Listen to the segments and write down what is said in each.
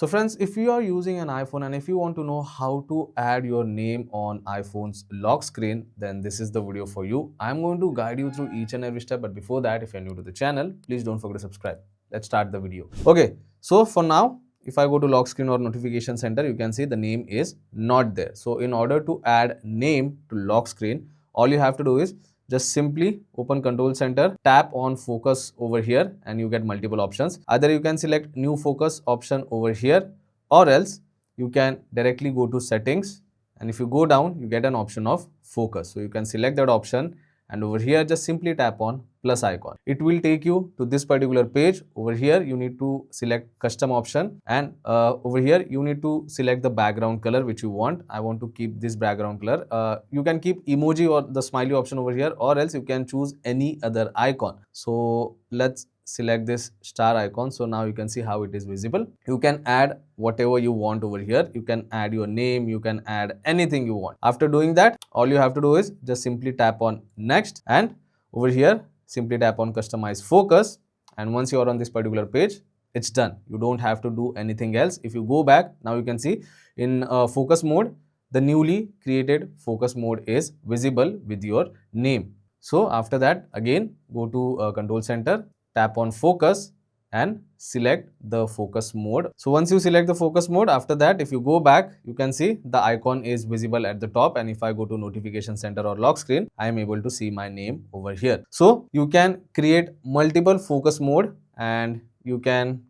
So friends, if you are using an iPhone and if you want to know how to add your name on iPhone's lock screen, then this is the video for you. I'm going to guide you through each and every step, but before that, if you're new to the channel, please don't forget to subscribe. Let's start the video. Okay, so for now, if I go to lock screen or notification center, you can see the name is not there. So in order to add name to lock screen, all you have to do is just simply open control center, tap on focus over here and you get multiple options. Either you can select new focus option over here, or else you can directly go to settings, and if you go down you get an option of focus. So you can select that option and over here just simply tap on plus icon. It will take you to this particular page. Over here you need to select custom option, and over here you need to select the background color which you want. I want to keep this background color. You can keep emoji or the smiley option over here, or else you can choose any other icon. So let's select this star icon. So now you can see how it is visible. You can add whatever you want over here. You can add your name, you can add anything you want. After doing that, all you have to do is just simply tap on next, and over here simply tap on customize focus, and once you are on this particular page, it's done. You don't have to do anything else. If you go back, now you can see in focus mode, the newly created focus mode is visible with your name. So after that, again go to control center, tap on focus and select the focus mode. So once you select the focus mode, after that if you go back, you can see the icon is visible at the top, and if I go to notification center or lock screen, I am able to see my name over here. So you can create multiple focus mode, and you can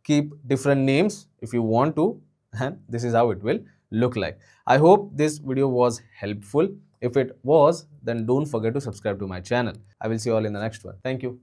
keep different names if you want to, and this is how it will look like. I hope this video was helpful. If it was, then don't forget to subscribe to my channel. I will see you all in the next one. Thank you.